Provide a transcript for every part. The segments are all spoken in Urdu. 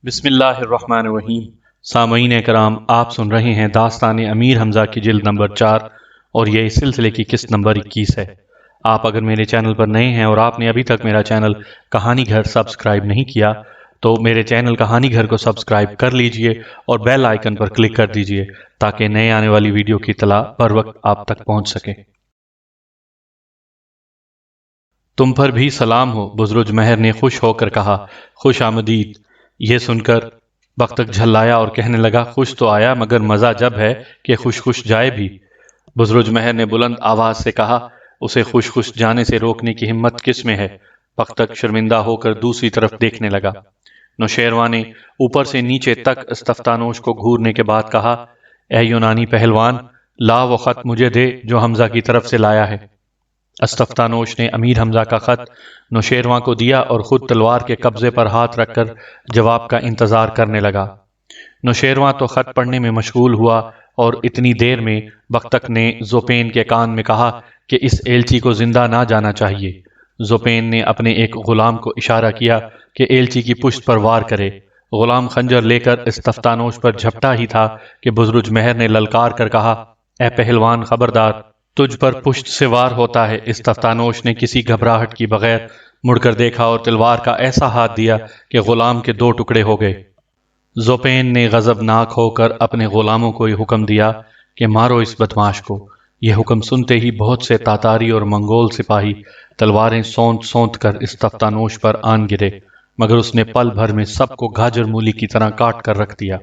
بسم اللہ الرحمن الرحیم۔ سامعین کرام، آپ سن رہے ہیں داستان امیر حمزہ کی جلد نمبر 4 اور یہ اس سلسلے کی قسط نمبر 21 ہے۔ آپ اگر میرے چینل پر نئے ہیں اور آپ نے ابھی تک میرا چینل کہانی گھر سبسکرائب نہیں کیا تو میرے چینل کہانی گھر کو سبسکرائب کر لیجئے اور بیل آئیکن پر کلک کر دیجئے تاکہ نئے آنے والی ویڈیو کی اطلاع بر وقت آپ تک پہنچ سکے۔ تم پر بھی سلام ہو، بزرگ مہر نے خوش ہو کر کہا۔ خوش آمدید۔ یہ سن کر بختک جھلایا اور کہنے لگا، خوش تو آیا مگر مزہ جب ہے کہ خوش خوش جائے بھی۔ بزرگ مہر نے بلند آواز سے کہا، اسے خوش خوش جانے سے روکنے کی ہمت کس میں ہے؟ بختک شرمندہ ہو کر دوسری طرف دیکھنے لگا۔ نوشیروان نے اوپر سے نیچے تک استفتانوش کو گھورنے کے بعد کہا، اے یونانی پہلوان، لا وہ خط مجھے دے جو حمزہ کی طرف سے لایا ہے۔ استفتانوش نے امیر حمزہ کا خط نوشیروان کو دیا اور خود تلوار کے قبضے پر ہاتھ رکھ کر جواب کا انتظار کرنے لگا۔ نوشیروان تو خط پڑھنے میں مشغول ہوا اور اتنی دیر میں بختک نے زوپین کے کان میں کہا کہ اس ایلچی کو زندہ نہ جانا چاہیے۔ زوپین نے اپنے ایک غلام کو اشارہ کیا کہ ایلچی کی پشت پر وار کرے۔ غلام خنجر لے کر استفتانوش پر جھپٹا ہی تھا کہ بزرگ مہر نے للکار کر کہا، اے پہلوان خبردار، تجھ پر پشت سے وار ہوتا ہے۔ استفتانوش نے کسی گھبراہٹ کی بغیر مڑ کر دیکھا اور تلوار کا ایسا ہاتھ دیا کہ غلام کے 2 ٹکڑے ہو گئے۔ زوپین نے غضبناک ہو کر اپنے غلاموں کو یہ حکم دیا کہ مارو اس بدماش کو۔ یہ حکم سنتے ہی بہت سے تاتاری اور منگول سپاہی تلواریں سونت سونت کر استفتانوش پر آن گرے، مگر اس نے پل بھر میں سب کو گاجر مولی کی طرح کاٹ کر رکھ دیا۔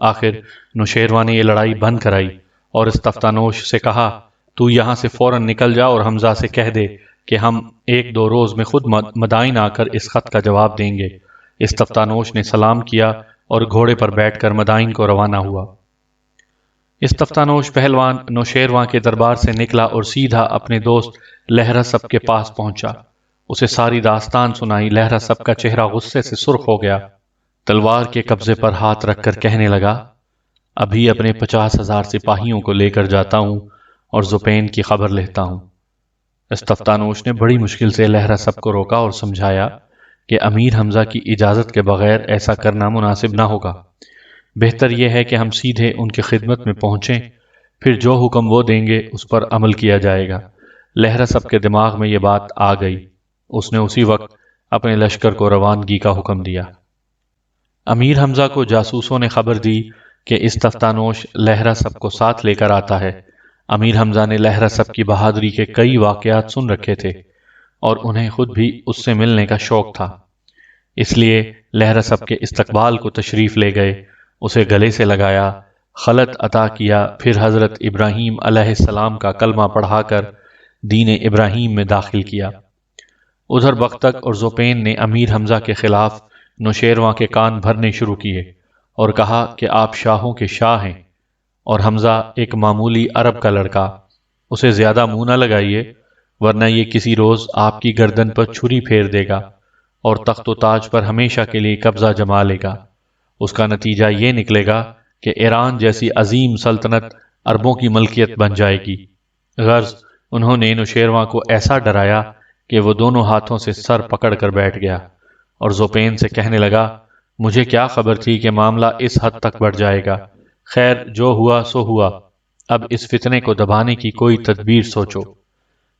آخر نوشیروان نے یہ لڑائی بند کرائی اور استفتانوش سے کہا، تو یہاں سے فوراً نکل جا اور حمزہ سے کہہ دے کہ ہم 1-2 روز میں خود مدائن آ کر اس خط کا جواب دیں گے۔ استفتانوش نے سلام کیا اور گھوڑے پر بیٹھ کر مدائن کو روانہ ہوا۔ استفتانوش پہلوان نوشیروان کے دربار سے نکلا اور سیدھا اپنے دوست لہرسب کے پاس پہنچا۔ اسے ساری داستان سنائی۔ لہرسب کا چہرہ غصے سے سرخ ہو گیا۔ تلوار کے قبضے پر ہاتھ رکھ کر کہنے لگا، ابھی اپنے 50,000 سپاہیوں کو لے کر جاتا ہوں اور زوپین کی خبر لیتا ہوں۔ استفتانوش نے بڑی مشکل سے لہرسب کو روکا اور سمجھایا کہ امیر حمزہ کی اجازت کے بغیر ایسا کرنا مناسب نہ ہوگا۔ بہتر یہ ہے کہ ہم سیدھے ان کی خدمت میں پہنچیں، پھر جو حکم وہ دیں گے اس پر عمل کیا جائے گا۔ لہرسب کے دماغ میں یہ بات آ گئی۔ اس نے اسی وقت اپنے لشکر کو روانگی کا حکم دیا۔ امیر حمزہ کو جاسوسوں نے خبر دی کہ استفتانوش لہرسب کو ساتھ لے کر آتا ہے۔ امیر حمزہ نے لہرسب کی بہادری کے کئی واقعات سن رکھے تھے اور انہیں خود بھی اس سے ملنے کا شوق تھا، اس لیے لہرسب کے استقبال کو تشریف لے گئے، اسے گلے سے لگایا، خلعت عطا کیا، پھر حضرت ابراہیم علیہ السلام کا کلمہ پڑھا کر دین ابراہیم میں داخل کیا۔ ادھر بختک اور زوپین نے امیر حمزہ کے خلاف نوشیروان کے کان بھرنے شروع کیے اور کہا کہ آپ شاہوں کے شاہ ہیں اور حمزہ ایک معمولی عرب کا لڑکا، اسے زیادہ منہ نہ لگائیے ورنہ یہ کسی روز آپ کی گردن پر چھری پھیر دے گا اور تخت و تاج پر ہمیشہ کے لیے قبضہ جما لے گا۔ اس کا نتیجہ یہ نکلے گا کہ ایران جیسی عظیم سلطنت عربوں کی ملکیت بن جائے گی۔ غرض انہوں نے نوشیروان کو ایسا ڈرایا کہ وہ دونوں ہاتھوں سے سر پکڑ کر بیٹھ گیا اور زوپین سے کہنے لگا، مجھے کیا خبر تھی کہ معاملہ اس حد تک بڑھ جائے گا۔ خیر جو ہوا سو ہوا، اب اس فتنے کو دبانے کی کوئی تدبیر سوچو۔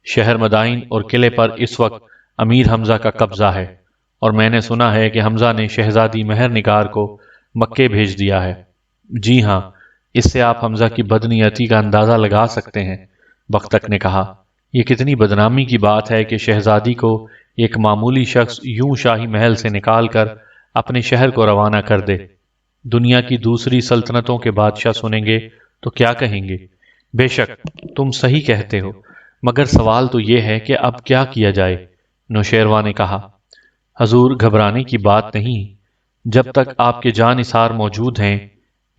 شہر مدائن اور قلعے پر اس وقت امیر حمزہ کا قبضہ ہے اور میں نے سنا ہے کہ حمزہ نے شہزادی مہر نگار کو مکے بھیج دیا ہے۔ جی ہاں، اس سے آپ حمزہ کی بدنیتی کا اندازہ لگا سکتے ہیں۔ بختک نے کہا، یہ کتنی بدنامی کی بات ہے کہ شہزادی کو ایک معمولی شخص یوں شاہی محل سے نکال کر اپنے شہر کو روانہ کر دے۔ دنیا کی دوسری سلطنتوں کے بادشاہ سنیں گے تو کیا کہیں گے؟ بے شک تم صحیح کہتے ہو، مگر سوال تو یہ ہے کہ اب کیا کیا جائے؟ نوشیروان نے کہا، حضور گھبرانے کی بات نہیں، جب تک آپ کے جاں نثار موجود ہیں،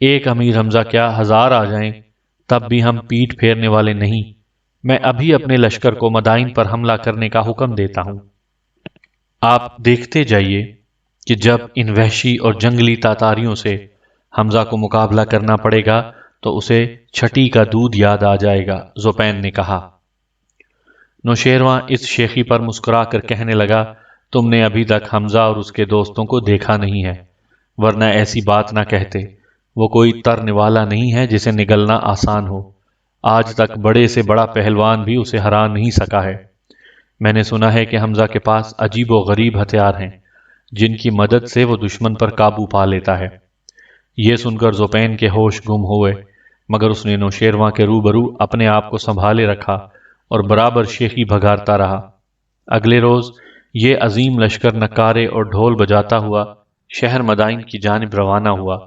ایک امیر حمزہ کیا 1000 آ جائیں تب بھی ہم پیٹھ پھیرنے والے نہیں۔ میں ابھی اپنے لشکر کو مدائن پر حملہ کرنے کا حکم دیتا ہوں۔ آپ دیکھتے جائیے کہ جب ان وحشی اور جنگلی تاتاریوں سے حمزہ کو مقابلہ کرنا پڑے گا تو اسے چھٹی کا دودھ یاد آ جائے گا، زوپین نے کہا۔ نوشیروان اس شیخی پر مسکرا کر کہنے لگا، تم نے ابھی تک حمزہ اور اس کے دوستوں کو دیکھا نہیں ہے، ورنہ ایسی بات نہ کہتے۔ وہ کوئی ترنے والا نہیں ہے جسے نگلنا آسان ہو۔ آج تک بڑے سے بڑا پہلوان بھی اسے ہرا نہیں سکا ہے۔ میں نے سنا ہے کہ حمزہ کے پاس عجیب و غریب ہتھیار ہیں جن کی مدد سے وہ دشمن پر قابو پا لیتا ہے۔ یہ سن کر زوپین کے ہوش گم ہوئے، مگر اس نے نوشیرواں کے روبرو اپنے آپ کو سنبھالے رکھا اور برابر شیخی بھگارتا رہا۔ اگلے روز یہ عظیم لشکر نکارے اور ڈھول بجاتا ہوا شہر مدائن کی جانب روانہ ہوا۔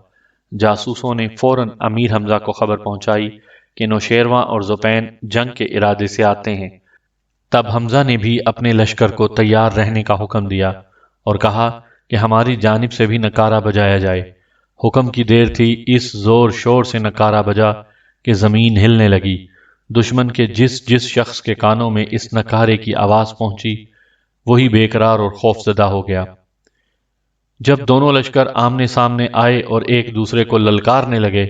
جاسوسوں نے فوراً امیر حمزہ کو خبر پہنچائی کہ نوشیرواں اور زوپین جنگ کے ارادے سے آتے ہیں۔ تب حمزہ نے بھی اپنے لشکر کو تیار رہنے کا حکم دیا اور کہا کہ ہماری جانب سے بھی نکارہ بجایا جائے۔ حکم کی دیر تھی، اس زور شور سے نکارہ بجا کہ زمین ہلنے لگی۔ دشمن کے جس جس شخص کے کانوں میں اس نکارے کی آواز پہنچی وہی بے قرار اور خوف زدہ ہو گیا۔ جب دونوں لشکر آمنے سامنے آئے اور ایک دوسرے کو للکارنے لگے،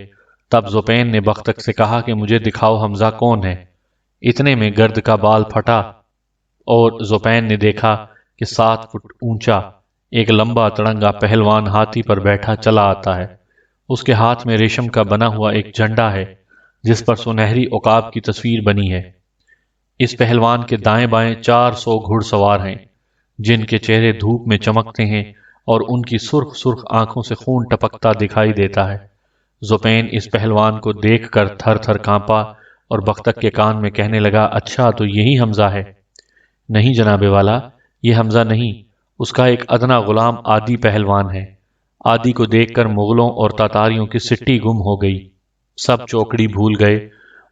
تب زوپین نے بختک سے کہا کہ مجھے دکھاؤ حمزہ کون ہے۔ اتنے میں گرد کا بال پھٹا اور زوپین نے دیکھا کہ 7 فٹ اونچا ایک لمبا تڑنگا پہلوان ہاتھی پر بیٹھا چلا آتا ہے۔ اس کے ہاتھ میں ریشم کا بنا ہوا ایک جھنڈا ہے جس پر سنہری عقاب کی تصویر بنی ہے۔ اس پہلوان کے دائیں بائیں 400 گھڑ سوار ہیں جن کے چہرے دھوپ میں چمکتے ہیں اور ان کی سرخ سرخ آنکھوں سے خون ٹپکتا دکھائی دیتا ہے۔ زوپین اس پہلوان کو دیکھ کر تھر تھر کانپا اور بختک کے کان میں کہنے لگا، اچھا تو یہی حمزہ ہے؟ نہیں جناب والا، یہ حمزہ نہیں، اس کا ایک ادنا غلام عادی پہلوان ہے۔ عادی کو دیکھ کر مغلوں اور تاتاریوں کی سٹی گم ہو گئی۔ سب چوکڑی بھول گئے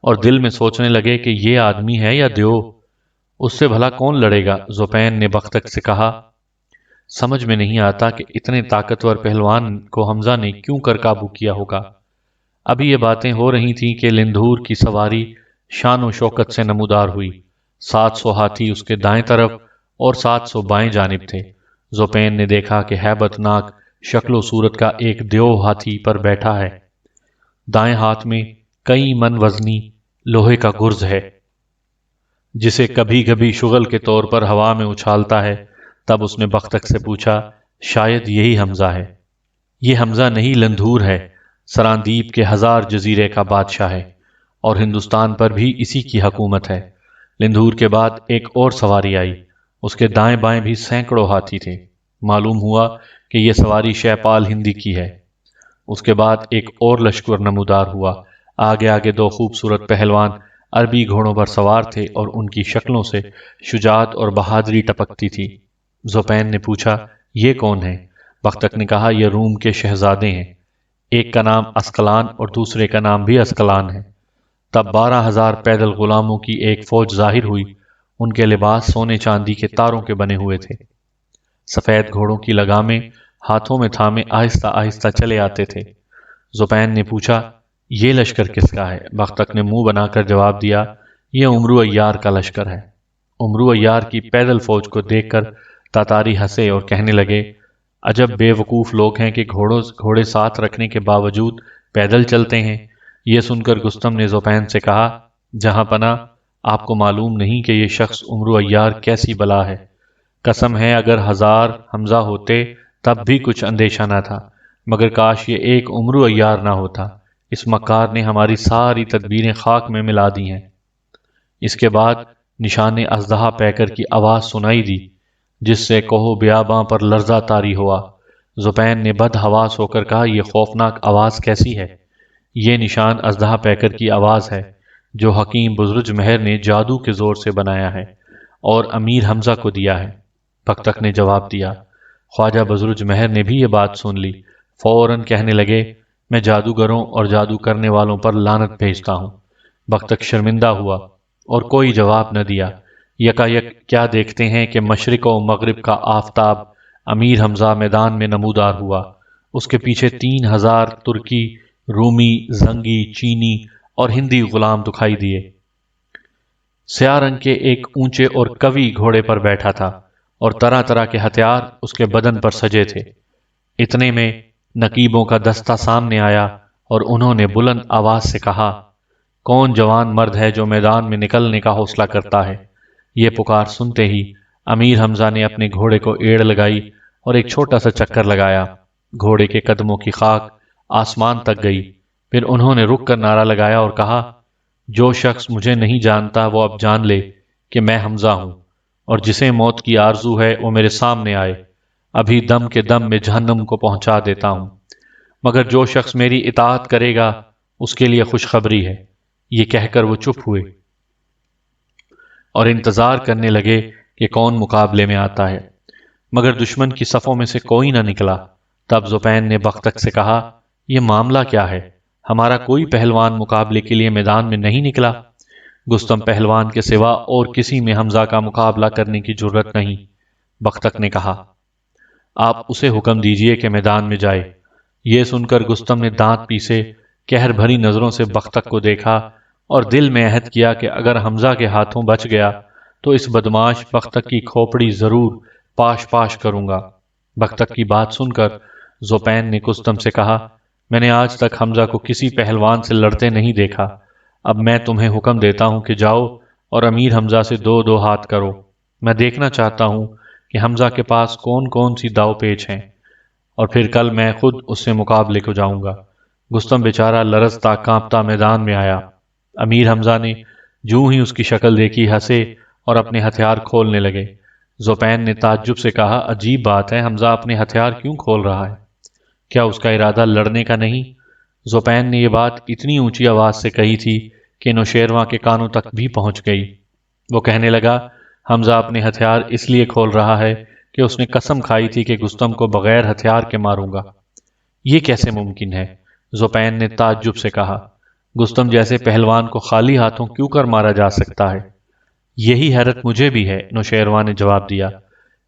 اور دل میں سوچنے لگے کہ یہ آدمی ہے یا دیو، اس سے بھلا کون لڑے گا؟ زوپین نے بختک سے کہا، سمجھ میں نہیں آتا کہ اتنے طاقتور پہلوان کو حمزہ نے کیوں کر قابو کیا ہوگا۔ ابھی یہ باتیں ہو رہی تھیں کہ لندھور کی سواری شان و شوکت سے نمودار ہوئی۔ 700 ہاتھی اس کے دائیں طرف اور 700 بائیں جانب تھے۔ زوپین نے دیکھا کہ ہیبت ناک شکل و صورت کا ایک دیو ہاتھی پر بیٹھا ہے۔ دائیں ہاتھ میں کئی من وزنی لوہے کا گرز ہے جسے کبھی کبھی شغل کے طور پر ہوا میں اچھالتا ہے۔ تب اس نے بختک سے پوچھا، شاید یہی حمزہ ہے؟ یہ حمزہ نہیں، لندھور ہے، سراندیپ کے 1000 جزیرے کا بادشاہ ہے اور ہندوستان پر بھی اسی کی حکومت ہے۔ لندھور کے بعد ایک اور سواری آئی، اس کے دائیں بائیں بھی سینکڑوں ہاتھی تھے۔ معلوم ہوا کہ یہ سواری شیپال ہندی کی ہے۔ اس کے بعد ایک اور لشکر نمودار ہوا۔ آگے آگے 2 خوبصورت پہلوان عربی گھوڑوں پر سوار تھے اور ان کی شکلوں سے شجاعت اور بہادری ٹپکتی تھی۔ زوپین نے پوچھا، یہ کون ہے؟ بختک نے کہا، یہ روم کے شہزادے ہیں، ایک کا نام اسقلان اور دوسرے کا نام بھی اسقلان ہے۔ تب 12,000 پیدل غلاموں کی ایک فوج ظاہر ہوئی۔ ان کے لباس سونے چاندی کے تاروں کے بنے ہوئے تھے۔ سفید گھوڑوں کی لگامیں ہاتھوں میں تھامے آہستہ آہستہ چلے آتے تھے۔ زوپین نے پوچھا، یہ لشکر کس کا ہے؟ بختک نے منہ بنا کر جواب دیا، یہ عمرو عیار کا لشکر ہے۔ عمرو عیار کی پیدل فوج کو دیکھ کر تاتاری ہنسے اور کہنے لگے، عجب بے وقوف لوگ ہیں کہ گھوڑے ساتھ رکھنے کے باوجود پیدل چلتے ہیں۔ یہ سن کر گستم نے زوپین سے کہا، جہاں پناہ، آپ کو معلوم نہیں کہ یہ شخص عمرو عیار کیسی بلا ہے؟ قسم ہے اگر 1000 حمزہ ہوتے تب بھی کچھ اندیشہ نہ تھا، مگر کاش یہ ایک عمرو عیار نہ ہوتا۔ اس مکار نے ہماری ساری تدبیریں خاک میں ملا دی ہیں۔ اس کے بعد نشان اژدہا پیکر کی آواز سنائی دی جس سے کوہ بیاباں پر لرزہ طاری ہوا۔ زوپین نے بد حواس ہو کر کہا، یہ خوفناک آواز کیسی ہے؟ یہ نشان اژدہا پیکر کی آواز ہے جو حکیم بزرج مہر نے جادو کے زور سے بنایا ہے اور امیر حمزہ کو دیا ہے۔ بختک نے جواب دیا۔ خواجہ بزرج مہر نے بھی یہ بات سن لی۔ فوراً کہنے لگے، میں جادوگروں اور جادو کرنے والوں پر لعنت بھیجتا ہوں۔ بختک شرمندہ ہوا اور کوئی جواب نہ دیا۔ یکایک کیا دیکھتے ہیں کہ مشرق و مغرب کا آفتاب امیر حمزہ میدان میں نمودار ہوا۔ اس کے پیچھے 3000 ترکی، رومی، زنگی، چینی اور ہندی غلام دکھائی دیے۔ سیاہ رنگ کے ایک اونچے اور قوی گھوڑے پر بیٹھا تھا اور طرح طرح کے ہتھیار اس کے بدن پر سجے تھے۔ اتنے میں نقیبوں کا دستہ سامنے آیا اور انہوں نے بلند آواز سے کہا، کون جوان مرد ہے جو میدان میں نکلنے کا حوصلہ کرتا ہے؟ یہ پکار سنتے ہی امیر حمزہ نے اپنے گھوڑے کو ایڑ لگائی اور ایک چھوٹا سا چکر لگایا۔ گھوڑے کے قدموں کی خاک آسمان تک گئی۔ پھر انہوں نے رک کر نعرہ لگایا اور کہا، جو شخص مجھے نہیں جانتا وہ اب جان لے کہ میں حمزہ ہوں، اور جسے موت کی آرزو ہے وہ میرے سامنے آئے، ابھی دم کے دم میں جہنم کو پہنچا دیتا ہوں، مگر جو شخص میری اطاعت کرے گا اس کے لیے خوشخبری ہے۔ یہ کہہ کر وہ چپ ہوئے اور انتظار کرنے لگے کہ کون مقابلے میں آتا ہے، مگر دشمن کی صفوں میں سے کوئی نہ نکلا۔ تب زوپین نے بختک سے کہا، یہ معاملہ کیا ہے؟ ہمارا کوئی پہلوان مقابلے کے لیے میدان میں نہیں نکلا۔ گستم پہلوان کے سوا اور کسی میں حمزہ کا مقابلہ کرنے کی جرت نہیں۔ بختک نے کہا، آپ اسے حکم دیجئے کہ میدان میں جائے۔ یہ سن کر گستم نے دانت پیسے قہر بھری نظروں سے بختک کو دیکھا اور دل میں عہد کیا کہ اگر حمزہ کے ہاتھوں بچ گیا تو اس بدماش بختک کی کھوپڑی ضرور پاش پاش کروں گا۔ بختک کی بات سن کر زوپین نے گستم سے کہا، میں نے آج تک حمزہ کو کسی پہلوان سے لڑتے نہیں دیکھا، اب میں تمہیں حکم دیتا ہوں کہ جاؤ اور امیر حمزہ سے دو دو ہاتھ کرو۔ میں دیکھنا چاہتا ہوں کہ حمزہ کے پاس کون کون سی داؤ پیچ ہیں، اور پھر کل میں خود اس سے مقابلے کو جاؤں گا۔ گستم بیچارہ لرزتا کانپتا میدان میں آیا۔ امیر حمزہ نے جوں ہی اس کی شکل دیکھی ہنسے اور اپنے ہتھیار کھولنے لگے۔ زوپین نے تعجب سے کہا، عجیب بات ہے، حمزہ اپنے ہتھیار کیوں کھول رہا ہے؟ کیا اس کا ارادہ لڑنے کا نہیں؟ زوپین نے یہ بات اتنی اونچی آواز سے کہی تھی کہ نوشیرواں کے کانوں تک بھی پہنچ گئی۔ وہ کہنے لگا، حمزہ اپنے ہتھیار اس لیے کھول رہا ہے کہ اس نے قسم کھائی تھی کہ گستم کو بغیر ہتھیار کے ماروں گا۔ یہ کیسے ممکن ہے؟ زوپین نے تعجب سے کہا، گستم جیسے پہلوان کو خالی ہاتھوں کیوں کر مارا جا سکتا ہے؟ یہی حیرت مجھے بھی ہے، نوشیرواں نے جواب دیا۔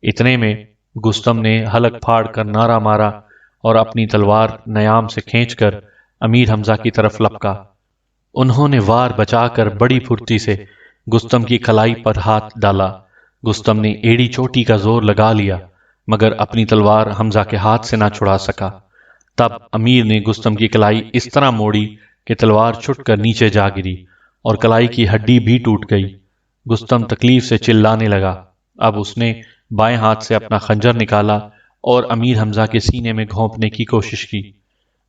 اتنے میں گستم نے حلق پھاڑ کر نعرہ مارا اور اپنی تلوار نیام سے کھینچ کر امیر حمزہ کی طرف لپکا۔ انہوں نے وار بچا کر بڑی پھرتی سے گستم کی کلائی پر ہاتھ ڈالا۔ گستم نے ایڑی چوٹی کا زور لگا لیا، مگر اپنی تلوار حمزہ کے ہاتھ سے نہ چھڑا سکا۔ تب امیر نے گستم کی کلائی اس طرح موڑی کہ تلوار چھٹ کر نیچے جا گری اور کلائی کی ہڈی بھی ٹوٹ گئی۔ گستم تکلیف سے چلانے لگا۔ اب اس نے بائیں ہاتھ سے اپنا خنجر نکالا اور امیر حمزہ کے سینے میں گھونپنے کی کوشش کی،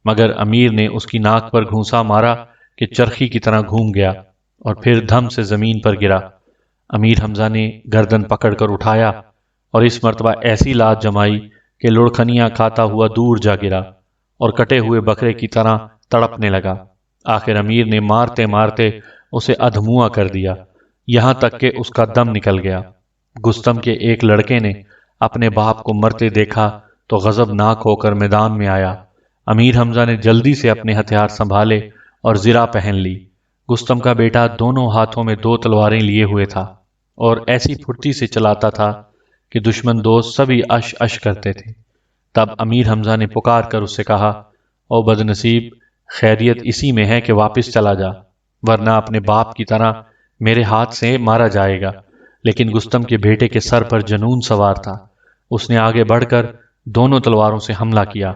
مگر امیر نے اس کی ناک پر گھونسا مارا کہ چرخی کی طرح گھوم گیا اور پھر دھم سے زمین پر گرا۔ امیر حمزہ نے گردن پکڑ کر اٹھایا اور اس مرتبہ ایسی لات جمائی کہ لڑکھنیاں کھاتا ہوا دور جا گرا اور کٹے ہوئے بکرے کی طرح تڑپنے لگا۔ آخر امیر نے مارتے مارتے اسے ادھموا کر دیا، یہاں تک کہ اس کا دم نکل گیا۔ گستم کے ایک لڑکے نے اپنے باپ کو مرتے دیکھا تو غضب ناک ہو کر میدان میں آیا۔ امیر حمزہ نے جلدی سے اپنے ہتھیار سنبھالے اور زرہ پہن لی۔ گستم کا بیٹا دونوں ہاتھوں میں دو تلواریں لیے ہوئے تھا اور ایسی پھرتی سے چلاتا تھا کہ دشمن دوست سبھی اش اش کرتے تھے۔ تب امیر حمزہ نے پکار کر اس سے کہا، او بدنصیب، خیریت اسی میں ہے کہ واپس چلا جا، ورنہ اپنے باپ کی طرح میرے ہاتھ سے مارا جائے گا۔ لیکن گستم کے بیٹے کے سر پر جنون سوار تھا۔ اس نے آگے بڑھ کر دونوں تلواروں سے حملہ کیا۔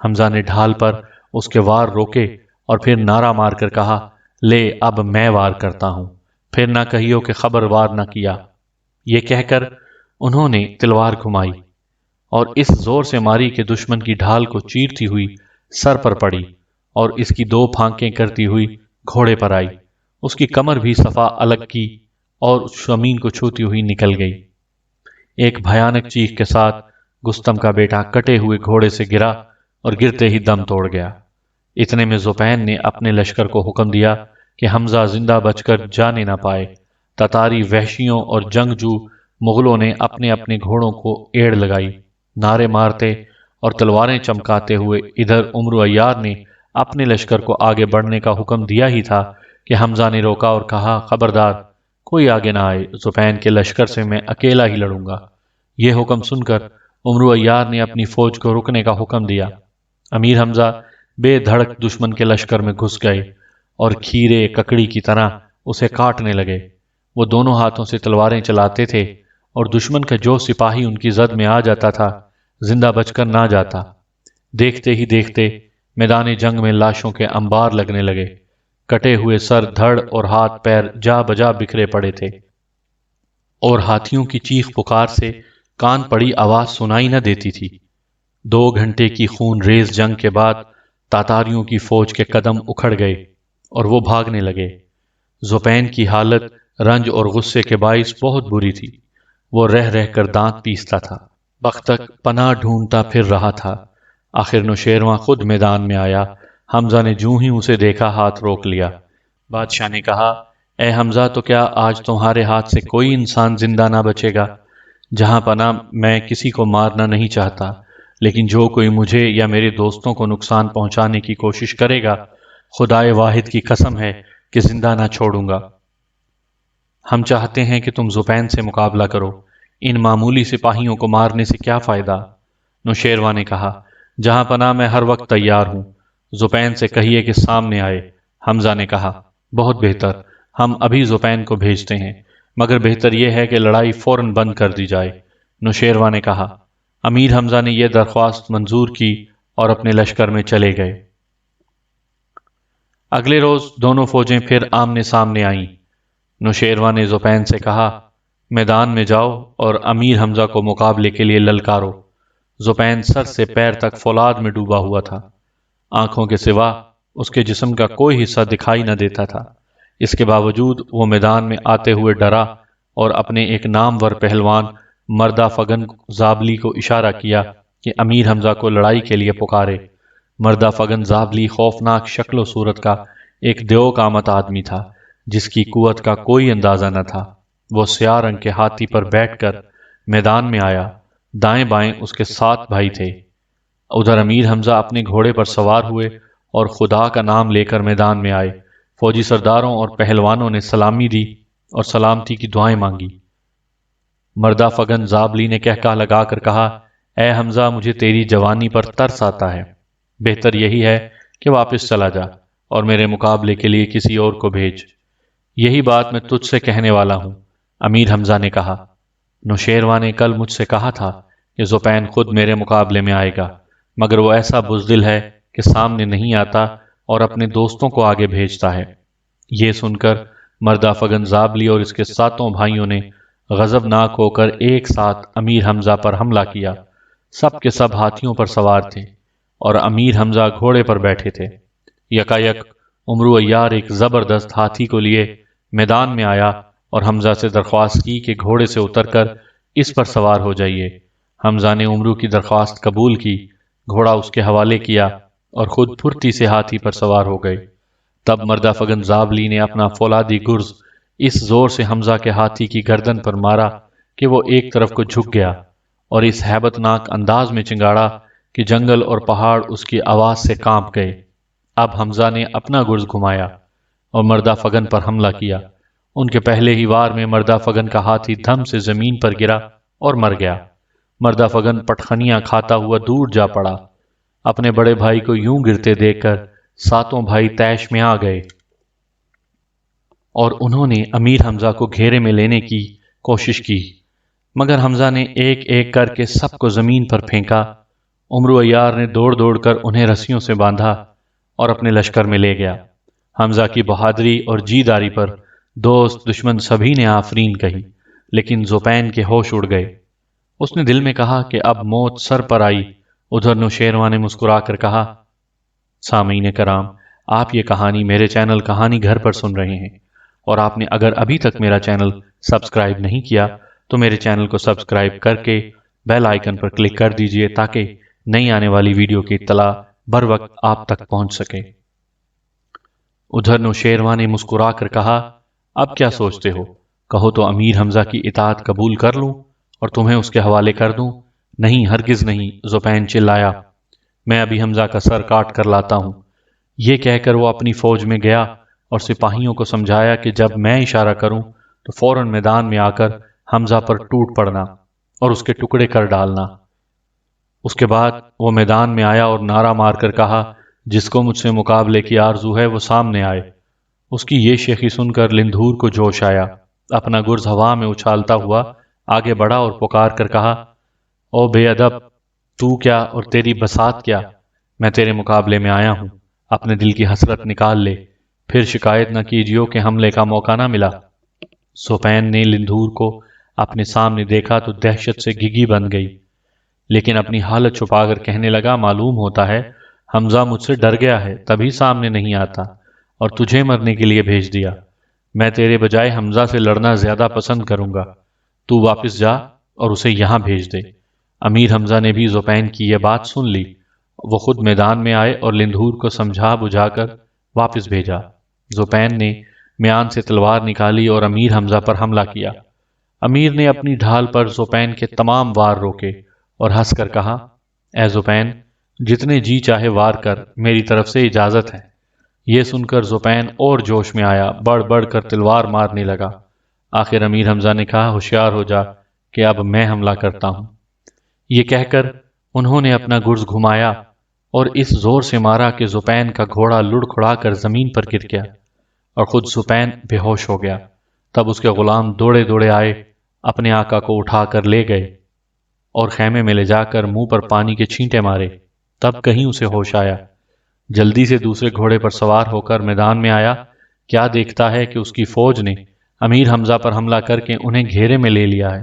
حمزہ نے ڈھال پر اس کے وار روکے اور پھر نعرہ مار کر کہا، لے اب میں وار کرتا ہوں، پھر نہ کہیو کہ خبر وار نہ کیا۔ یہ کہہ کر انہوں نے تلوار گھمائی اور اس زور سے ماری کہ دشمن کی ڈھال کو چیرتی ہوئی سر پر پڑی اور اس کی دو پھانکیں کرتی ہوئی گھوڑے پر آئی۔ اس کی کمر بھی صفا الگ کی اور زمین کو چھوتی ہوئی نکل گئی۔ ایک بھیانک چیخ کے ساتھ گستم کا بیٹا کٹے ہوئے گھوڑے سے گرا اور گرتے ہی دم توڑ گیا۔ اتنے میں زوپین نے اپنے لشکر کو حکم دیا کہ حمزہ زندہ بچ کر جانے نہ پائے۔ تتاری وحشیوں اور جنگجو مغلوں نے اپنے اپنے گھوڑوں کو ایڑ لگائی، نعرے مارتے اور تلواریں چمکاتے ہوئے۔ ادھر عمرو عیار نے اپنے لشکر کو آگے بڑھنے کا حکم دیا ہی تھا کہ حمزہ نے روکا اور کہا، خبردار، کوئی آگے نہ آئے، زوپین کے لشکر سے میں اکیلا ہی لڑوں گا۔ یہ حکم سن کر عمرو عیار نے اپنی فوج کو رکنے کا حکم دیا۔ امیر حمزہ بے دھڑک دشمن کے لشکر میں گھس گئے اور کھیرے ککڑی کی طرح اسے کاٹنے لگے۔ وہ دونوں ہاتھوں سے تلواریں چلاتے تھے اور دشمن کا جو سپاہی ان کی زد میں آ جاتا تھا زندہ بچ کر نہ جاتا۔ دیکھتے ہی دیکھتے میدان جنگ میں لاشوں کے انبار لگنے لگے، کٹے ہوئے سر، دھڑ اور ہاتھ پیر جا بجا بکھرے پڑے تھے، اور ہاتھیوں کی چیخ پکار سے کان پڑی آواز سنائی نہ دیتی تھی۔ 2 گھنٹے کی خون ریز جنگ کے بعد تاتاریوں کی فوج کے قدم اکھڑ گئے اور وہ بھاگنے لگے۔ زوپین کی حالت رنج اور غصے کے باعث بہت بری تھی۔ وہ رہ رہ کر دانت پیستا تھا، بختک پناہ ڈھونڈتا پھر رہا تھا۔ آخر نوشیروان خود میدان میں آیا۔ حمزہ نے جوں ہی اسے دیکھا ہاتھ روک لیا۔ بادشاہ نے کہا، اے حمزہ، تو کیا آج تمہارے ہاتھ سے کوئی انسان زندہ نہ بچے گا؟ جہاں پناہ میں کسی کو مارنا نہیں چاہتا، لیکن جو کوئی مجھے یا میرے دوستوں کو نقصان پہنچانے کی کوشش کرے گا، خدائے واحد کی قسم ہے کہ زندہ نہ چھوڑوں گا۔ ہم چاہتے ہیں کہ تم زوپین سے مقابلہ کرو، ان معمولی سپاہیوں کو مارنے سے کیا فائدہ؟ نوشیروان نے کہا، جہاں پناہ میں ہر وقت تیار ہوں، زوپین سے کہیے کہ سامنے آئے۔ حمزہ نے کہا، بہت بہتر، ہم ابھی زوپین کو بھیجتے ہیں، مگر بہتر یہ ہے کہ لڑائی فوراً بند کر دی جائے۔ نوشیروان نے کہا۔ امیر حمزہ نے یہ درخواست منظور کی اور اپنے لشکر میں چلے گئے۔ اگلے روز دونوں فوجیں پھر آمنے سامنے آئیں۔ نوشیروان نے زوپین سے کہا، میدان میں جاؤ اور امیر حمزہ کو مقابلے کے لیے للکارو۔ زوپین سر سے پیر تک فولاد میں ڈوبا ہوا تھا۔ آنکھوں کے سوا اس کے جسم کا کوئی حصہ دکھائی نہ دیتا تھا۔ اس کے باوجود وہ میدان میں آتے ہوئے ڈرا اور اپنے ایک نامور پہلوان مردہ فگن زابلی کو اشارہ کیا کہ امیر حمزہ کو لڑائی کے لیے پکارے۔ مردہ فگن زابلی خوفناک شکل و صورت کا ایک دیو قامت آدمی تھا، جس کی قوت کا کوئی اندازہ نہ تھا۔ وہ سیاہ رنگ کے ہاتھی پر بیٹھ کر میدان میں آیا۔ دائیں بائیں اس کے 7 بھائی تھے۔ ادھر امیر حمزہ اپنے گھوڑے پر سوار ہوئے اور خدا کا نام لے کر میدان میں آئے۔ فوجی سرداروں اور پہلوانوں نے سلامی دی اور سلامتی کی دعائیں مانگی۔ مردہ فگن زابلی نے کہکا لگا کر کہا، اے حمزہ، مجھے تیری جوانی پر ترس آتا ہے۔ بہتر یہی ہے کہ واپس چلا جا اور میرے مقابلے کے لیے کسی اور کو بھیج۔ یہی بات میں تجھ سے کہنے والا ہوں، امیر حمزہ نے کہا۔ نوشیروان نے کل مجھ سے کہا تھا کہ زوپین خود میرے مقابلے میں آئے گا، مگر وہ ایسا بزدل ہے کہ سامنے نہیں آتا اور اپنے دوستوں کو آگے بھیجتا ہے۔ یہ سن کر مردہ فگن زابلی اور اس کے 7 بھائیوں نے غضبناک ہو کر ایک ساتھ امیر حمزہ پر حملہ کیا۔ سب کے سب ہاتھیوں پر سوار تھے اور امیر حمزہ گھوڑے پر بیٹھے تھے۔ یکایک عمرو عیار ایک زبردست ہاتھی کو لیے میدان میں آیا اور حمزہ سے درخواست کی کہ گھوڑے سے اتر کر اس پر سوار ہو جائیے۔ حمزہ نے عمرو کی درخواست قبول کی، گھوڑا اس کے حوالے کیا اور خود پھرتی سے ہاتھی پر سوار ہو گئے۔ تب مردہ فگن زابلی نے اپنا فولادی گرز اس زور سے حمزہ کے ہاتھی کی گردن پر مارا کہ وہ ایک طرف کو جھک گیا اور اس ہیبت ناک انداز میں چنگاڑا کہ جنگل اور پہاڑ اس کی آواز سے کانپ گئے۔ اب حمزہ نے اپنا گرز گھمایا اور مردہ فگن پر حملہ کیا۔ ان کے پہلے ہی وار میں مردہ فگن کا ہاتھی دھم سے زمین پر گرا اور مر گیا۔ مردہ فگن پٹخنیاں کھاتا ہوا دور جا پڑا۔ اپنے بڑے بھائی کو یوں گرتے دیکھ کر 7 بھائی طیش میں آ گئے اور انہوں نے امیر حمزہ کو گھیرے میں لینے کی کوشش کی، مگر حمزہ نے ایک ایک کر کے سب کو زمین پر پھینکا۔ عمرو عیار نے دوڑ دوڑ کر انہیں رسیوں سے باندھا اور اپنے لشکر میں لے گیا۔ حمزہ کی بہادری اور جیداری پر دوست دشمن سبھی نے آفرین کہی، لیکن زوپین کے ہوش اڑ گئے۔ اس نے دل میں کہا کہ اب موت سر پر آئی۔ ادھر نوشیروان نے مسکرا کر کہا، سامعین کرام، آپ یہ کہانی میرے چینل کہانی گھر پر سن رہے ہیں، اور آپ نے اگر ابھی تک میرا چینل سبسکرائب نہیں کیا تو میرے چینل کو سبسکرائب کر کے بیل آئیکن پر کلک کر دیجئے تاکہ نئی آنے والی ویڈیو کی اطلاع بر وقت آپ تک پہنچ سکے۔ ادھر نوشیروان نے مسکرا کر کہا، اب کیا سوچتے ہو؟ کہو تو امیر حمزہ کی اطاعت قبول کر لوں اور تمہیں اس کے حوالے کر دوں؟ نہیں، ہرگز نہیں، زوپین چلایا، میں ابھی حمزہ کا سر کاٹ کر لاتا ہوں۔ یہ کہہ کر وہ اپنی فوج میں گیا اور سپاہیوں کو سمجھایا کہ جب میں اشارہ کروں تو فوراً میدان میں آ کر حمزہ پر ٹوٹ پڑنا اور اس کے ٹکڑے کر ڈالنا۔ اس کے بعد وہ میدان میں آیا اور نعرہ مار کر کہا، جس کو مجھ سے مقابلے کی آرزو ہے وہ سامنے آئے۔ اس کی یہ شیخی سن کر لندھور کو جوش آیا۔ اپنا گرز ہوا میں اچھالتا ہوا آگے بڑھا اور پکار کر کہا، او بے ادب، تو کیا اور تیری بساط کیا؟ میں تیرے مقابلے میں آیا ہوں، اپنے دل کی حسرت نکال لے، پھر شکایت نہ کیجیو کہ حملے کا موقع نہ ملا۔ زوپین نے لندھور کو اپنے سامنے دیکھا تو دہشت سے گھگی بن گئی، لیکن اپنی حالت چھپا کر کہنے لگا معلوم ہوتا ہے حمزہ مجھ سے ڈر گیا ہے تبھی سامنے نہیں آتا اور تجھے مرنے کے لیے بھیج دیا۔ میں تیرے بجائے حمزہ سے لڑنا زیادہ پسند کروں گا، تو واپس جا اور اسے یہاں بھیج دے۔ امیر حمزہ نے بھی زوپین کی یہ بات سن لی۔ وہ خود میدان میں آئے اور لندھور کو سمجھا بجھا کر واپس بھیجا۔ زوپین نے میان سے تلوار نکالی اور امیر حمزہ پر حملہ کیا۔ امیر نے اپنی ڈھال پر زوپین کے تمام وار روکے اور ہنس کر کہا، اے زوپین، جتنے جی چاہے وار کر، میری طرف سے اجازت ہے۔ یہ سن کر زوپین اور جوش میں آیا، بڑھ بڑھ کر تلوار مارنے لگا۔ آخر امیر حمزہ نے کہا، ہوشیار ہو جا کہ اب میں حملہ کرتا ہوں۔ یہ کہہ کر انہوں نے اپنا گرز گھمایا اور اس زور سے مارا کہ زوپین کا گھوڑا لڑکھڑا کر زمین پر گر گیا اور خود زوپین بے ہوش ہو گیا۔ تب اس کے غلام دوڑے دوڑے آئے، اپنے آقا کو اٹھا کر لے گئے اور خیمے میں لے جا کر منہ پر پانی کے چھینٹے مارے۔ تب کہیں اسے ہوش آیا، جلدی سے دوسرے گھوڑے پر سوار ہو کر میدان میں آیا۔ کیا دیکھتا ہے کہ اس کی فوج نے امیر حمزہ پر حملہ کر کے انہیں گھیرے میں لے لیا ہے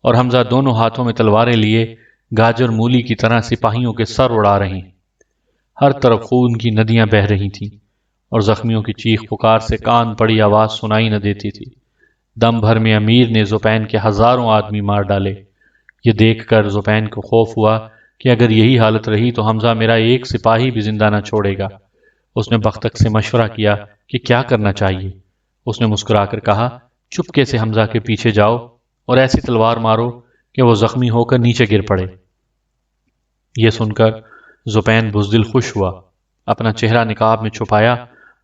اور حمزہ دونوں ہاتھوں میں تلواریں لیے گاجر مولی کی طرح سپاہیوں کے سر اڑا رہے ہیں۔ ہر طرف خون کی ندیاں بہہ رہی تھیں اور زخمیوں کی چیخ پکار سے کان پڑی آواز سنائی نہ دیتی تھی۔ دم بھر میں امیر نے زوپین کے ہزاروں آدمی مار ڈالے۔ یہ دیکھ کر زوپین کو خوف ہوا کہ اگر یہی حالت رہی تو حمزہ میرا ایک سپاہی بھی زندہ نہ چھوڑے گا۔ اس نے بختک سے مشورہ کیا کہ کیا کرنا چاہیے۔ اس نے مسکرا کر کہا، چپکے سے حمزہ کے پیچھے جاؤ اور ایسی تلوار مارو کہ وہ زخمی ہو کر نیچے گر پڑے۔ یہ سن کر زوپین بزدل خوش ہوا، اپنا چہرہ نقاب میں چھپایا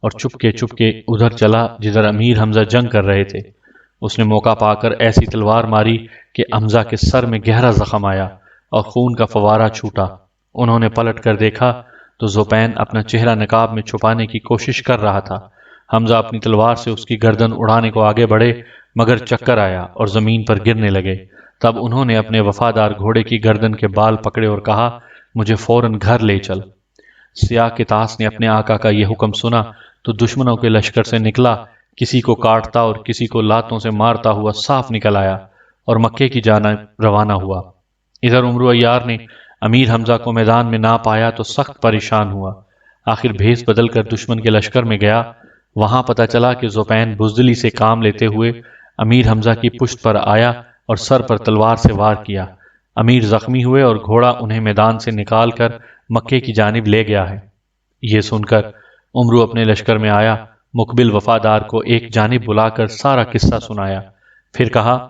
اور چپکے چپکے ادھر چلا جدھر امیر حمزہ جنگ کر رہے تھے۔ اس نے موقع پا کر ایسی تلوار ماری کہ حمزہ کے سر میں گہرا زخم آیا اور خون کا فوارہ چھوٹا۔ انہوں نے پلٹ کر دیکھا تو زوپین اپنا چہرہ نقاب میں چھپانے کی کوشش کر رہا تھا۔ حمزہ اپنی تلوار سے اس کی گردن اڑانے کو آگے بڑھے مگر چکر آیا اور زمین پر گرنے لگے۔ تب انہوں نے اپنے وفادار گھوڑے کی گردن کے بال پکڑے اور کہا، مجھے فوراً گھر لے چل۔ سیاہ کے طاس نے اپنے آقا کا یہ حکم سنا تو دشمنوں کے لشکر سے نکلا، کسی کو کاٹتا اور کسی کو لاتوں سے مارتا ہوا صاف نکل آیا اور مکے کی جانب روانہ ہوا۔ ادھر عمرو عیار نے امیر حمزہ کو میدان میں نہ پایا تو سخت پریشان ہوا۔ آخر بھیس بدل کر دشمن کے لشکر میں گیا۔ وہاں پتہ چلا کہ زوپین بزدلی سے کام لیتے ہوئے امیر حمزہ کی پشت پر آیا اور سر پر تلوار سے وار کیا۔ امیر زخمی ہوئے اور گھوڑا انہیں میدان سے نکال کر مکے کی جانب لے گیا ہے۔ یہ سن کر عمرو اپنے لشکر میں آیا، مقبل وفادار کو ایک جانب بلا کر سارا قصہ سنایا۔ پھر کہا،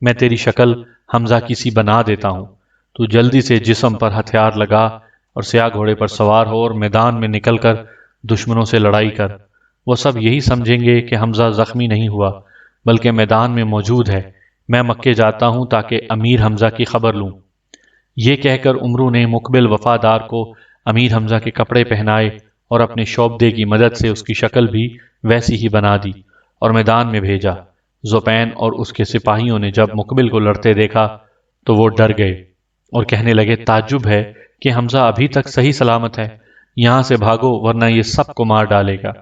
میں تیری شکل حمزہ کی سی بنا دیتا ہوں، تو جلدی سے جسم پر ہتھیار لگا اور سیاہ گھوڑے پر سوار ہو اور میدان میں نکل کر دشمنوں سے لڑائی کر۔ وہ سب یہی سمجھیں گے کہ حمزہ زخمی نہیں ہوا بلکہ میدان میں موجود ہے۔ میں مکے جاتا ہوں تاکہ امیر حمزہ کی خبر لوں۔ یہ کہہ کر عمرو نے مقبل وفادار کو امیر حمزہ کے کپڑے پہنائے اور اپنے شوبدے کی مدد سے اس کی شکل بھی ویسی ہی بنا دی اور میدان میں بھیجا۔ زوپین اور اس کے سپاہیوں نے جب مقبل کو لڑتے دیکھا تو وہ ڈر گئے اور کہنے لگے، تعجب ہے کہ حمزہ ابھی تک صحیح سلامت ہے، یہاں سے بھاگو ورنہ یہ سب کو مار ڈالے گا۔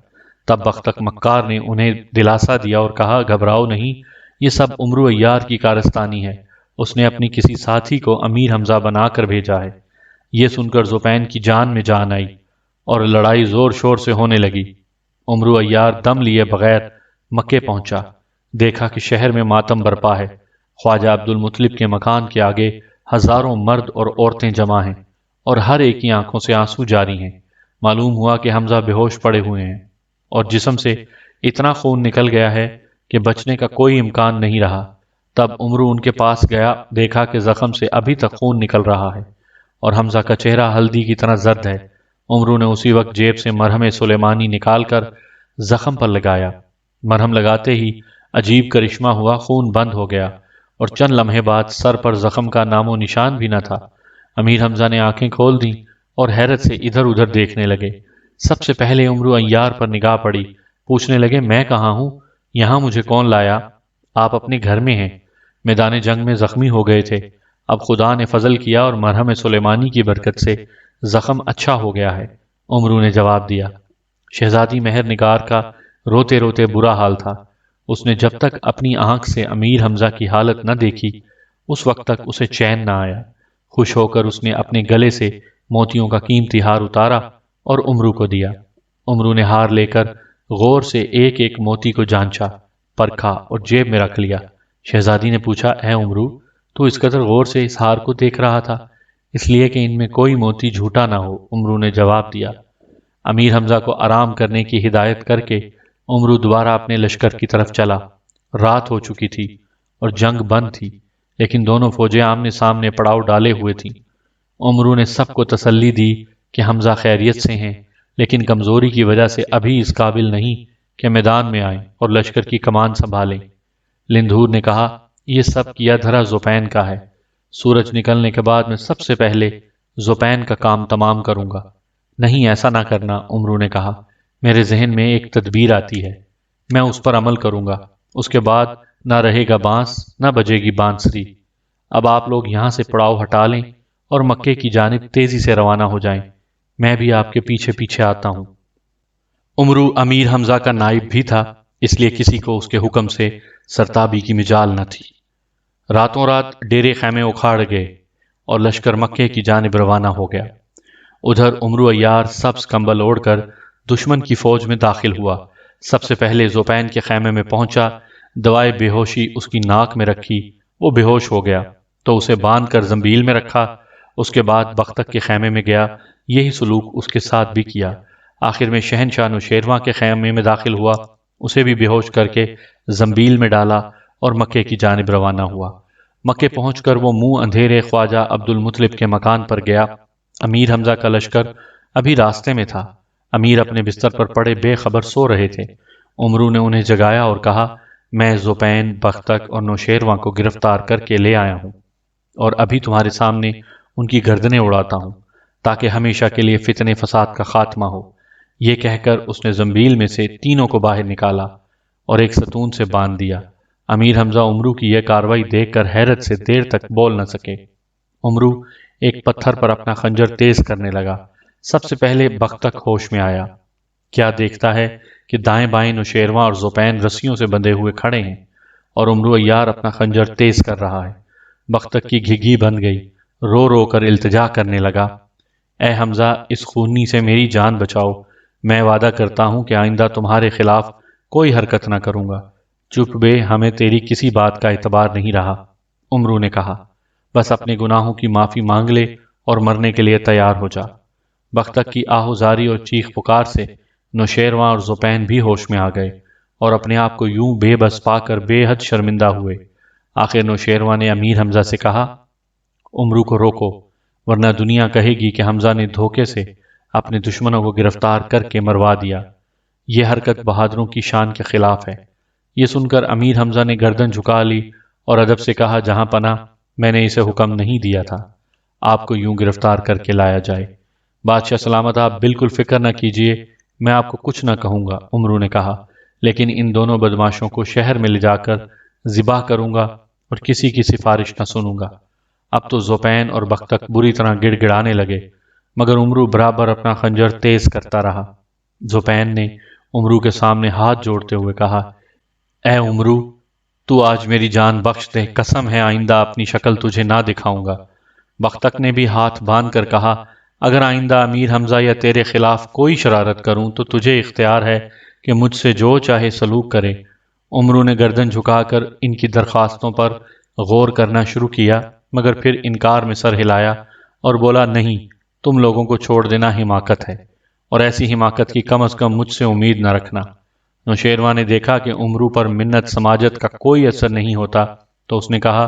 تب بختک مکار نے انہیں دلاسا دیا اور کہا، گھبراؤ نہیں، یہ سب عمرو عیار کی کارستانی ہے، اس نے اپنی کسی ساتھی کو امیر حمزہ بنا کر بھیجا ہے۔ یہ سن کر زوپین کی جان میں جان آئی اور لڑائی زور شور سے ہونے لگی۔ عمرو عیار دم لیے بغیر مکے پہنچا، دیکھا کہ شہر میں ماتم برپا ہے۔ خواجہ عبد المطلب کے مکان کے آگے ہزاروں مرد اور عورتیں جمع ہیں اور ہر ایک کی آنکھوں سے آنسو جاری ہیں۔ معلوم ہوا کہ حمزہ بے ہوش پڑے ہوئے ہیں اور جسم سے اتنا خون نکل گیا ہے کہ بچنے کا کوئی امکان نہیں رہا۔ تب عمرو ان کے پاس گیا، دیکھا کہ زخم سے ابھی تک خون نکل رہا ہے اور حمزہ کا چہرہ ہلدی کی طرح زرد ہے۔ عمرو نے اسی وقت جیب سے مرہم سلیمانی نکال کر زخم پر لگایا۔ مرہم لگاتے ہی عجیب کرشمہ ہوا، خون بند ہو گیا اور چند لمحے بعد سر پر زخم کا نام و نشان بھی نہ تھا۔ امیر حمزہ نے آنکھیں کھول دیں اور حیرت سے ادھر ادھر دیکھنے لگے۔ سب سے پہلے عمرو عیار پر نگاہ پڑی، پوچھنے لگے، میں کہاں ہوں؟ یہاں مجھے کون لایا؟ آپ اپنے گھر میں ہیں، میدان جنگ میں زخمی ہو گئے تھے، اب خدا نے فضل کیا اور مرہم سلیمانی کی برکت سے زخم اچھا ہو گیا ہے۔ عمرو نے جواب دیا۔ شہزادی مہر نگار کا روتے روتے برا حال تھا۔ اس نے جب تک اپنی آنکھ سے امیر حمزہ کی حالت نہ دیکھی اس وقت تک اسے چین نہ آیا۔ خوش ہو کر اس نے اپنے گلے سے موتیوں کا قیمتی ہار اتارا اور عمرو کو دیا۔ عمرو نے ہار لے کر غور سے ایک ایک موتی کو جانچا، پرکھا اور جیب میں رکھ لیا۔ شہزادی نے پوچھا، اے عمرو، تو اس قدر غور سے اس ہار کو دیکھ رہا تھا؟ اس لیے کہ ان میں کوئی موتی جھوٹا نہ ہو، عمرو نے جواب دیا۔ امیر حمزہ کو آرام کرنے کی ہدایت کر کے عمرو دوبارہ اپنے لشکر کی طرف چلا۔ رات ہو چکی تھی اور جنگ بند تھی، لیکن دونوں فوجیں آمنے سامنے پڑاؤ ڈالے ہوئے تھیں۔ عمرو نے سب کو تسلی دی کہ حمزہ خیریت سے ہیں، لیکن کمزوری کی وجہ سے ابھی اس قابل نہیں کہ میدان میں آئیں اور لشکر کی کمان سنبھالیں۔ لندھور نے کہا، یہ سب کیا دھرا زوپین کا ہے۔ سورج نکلنے کے بعد میں سب سے پہلے زوپین کا کام تمام کروں گا۔ نہیں، ایسا نہ کرنا، عمرو نے کہا۔ میرے ذہن میں ایک تدبیر آتی ہے، میں اس پر عمل کروں گا۔ اس کے بعد نہ رہے گا بانس نہ بجے گی بانسری۔ اب آپ لوگ یہاں سے پڑاؤ ہٹا لیں اور مکے کی جانب تیزی سے روانہ ہو جائیں، میں بھی آپ کے پیچھے پیچھے آتا ہوں۔ عمرو امیر حمزہ کا نائب بھی تھا، اس لیے کسی کو اس کے حکم سے سرتابی کی مجال نہ تھی۔ راتوں رات ڈیرے خیمے اکھاڑ گئے اور لشکر مکے کی جانب روانہ ہو گیا۔ ادھر عمرو عیار سبز کمبل اوڑھ کر دشمن کی فوج میں داخل ہوا۔ سب سے پہلے زوپین کے خیمے میں پہنچا، دوائے بے ہوشی اس کی ناک میں رکھی، وہ بے ہوش ہو گیا تو اسے باندھ کر زنبیل میں رکھا۔ اس کے بعد بختک کے خیمے میں گیا، یہی سلوک اس کے ساتھ بھی کیا۔ آخر میں شہنشاہ نوشیرواں کے خیمے میں داخل ہوا، اسے بھی بے ہوش کر کے زنبیل میں ڈالا اور مکے کی جانب روانہ ہوا۔ مکے پہنچ کر وہ منہ اندھیرے خواجہ عبد المطلب کے مکان پر گیا۔ امیر حمزہ کا لشکر ابھی راستے میں تھا۔ امیر اپنے بستر پر پڑے بے خبر سو رہے تھے۔ عمرو نے انہیں جگایا اور کہا، میں زوپین، بختک اور نوشیرواں کو گرفتار کر کے لے آیا ہوں اور ابھی تمہارے سامنے ان کی گردنیں اڑاتا ہوں تاکہ ہمیشہ کے لیے فتنے فساد کا خاتمہ ہو۔ یہ کہہ کر اس نے زنبیل میں سے تینوں کو باہر نکالا اور ایک ستون سے باندھ دیا۔ امیر حمزہ عمرو کی یہ کاروائی دیکھ کر حیرت سے دیر تک بول نہ سکے۔ عمرو ایک پتھر پر اپنا خنجر تیز کرنے لگا۔ سب سے پہلے بختک ہوش میں آیا۔ کیا دیکھتا ہے کہ دائیں بائیں نوشیرواں اور زوپین رسیوں سے بندھے ہوئے کھڑے ہیں اور عمرو عیار اپنا خنجر تیز کر رہا ہے۔ بختک کی گھگھی بن گئی، رو رو کر التجا کرنے لگا، اے حمزہ، اس خونی سے میری جان بچاؤ، میں وعدہ کرتا ہوں کہ آئندہ تمہارے خلاف کوئی حرکت نہ کروں گا۔ چپ بے، ہمیں تیری کسی بات کا اعتبار نہیں رہا، عمرو نے کہا، بس اپنے گناہوں کی معافی مانگ لے اور مرنے کے لیے تیار ہو جا۔ بختک کی آہوزاری اور چیخ پکار سے نوشیرواں اور زوپین بھی ہوش میں آ گئے اور اپنے آپ کو یوں بے بس پا کر بے حد شرمندہ ہوئے۔ آخر نوشیرواں نے امیر حمزہ سے کہا، عمرو کو روکو، ورنہ دنیا کہے گی کہ حمزہ نے دھوکے سے اپنے دشمنوں کو گرفتار کر کے مروا دیا۔ یہ حرکت بہادروں کی شان کے خلاف ہے۔ یہ سن کر امیر حمزہ نے گردن جھکا لی اور ادب سے کہا، جہاں پناہ، میں نے اسے حکم نہیں دیا تھا آپ کو یوں گرفتار کر کے لایا جائے۔ بادشاہ سلامت، آپ بالکل فکر نہ کیجیے، میں آپ کو کچھ نہ کہوں گا، عمرو نے کہا، لیکن ان دونوں بدماشوں کو شہر میں لے جا کر ذبح کروں گا اور کسی کی سفارش نہ سنوں گا۔ اب تو زوپین اور بختک بری طرح گڑ گڑانے لگے، مگر عمرو برابر اپنا خنجر تیز کرتا رہا۔ زوپین نے عمرو کے سامنے ہاتھ جوڑتے ہوئے کہا، اے عمرو، تو آج میری جان بخش دے، قسم ہے آئندہ اپنی شکل تجھے نہ دکھاؤں گا۔ بختک نے بھی ہاتھ باندھ کر کہا، اگر آئندہ امیر حمزہ یا تیرے خلاف کوئی شرارت کروں تو تجھے اختیار ہے کہ مجھ سے جو چاہے سلوک کرے۔ عمرو نے گردن جھکا کر ان کی درخواستوں پر غور کرنا شروع کیا، مگر پھر انکار میں سر ہلایا اور بولا، نہیں، تم لوگوں کو چھوڑ دینا حماقت ہے، اور ایسی حماقت کی کم از کم مجھ سے امید نہ رکھنا۔ نوشیرواں نے دیکھا کہ عمرو پر منت سماجت کا کوئی اثر نہیں ہوتا تو اس نے کہا،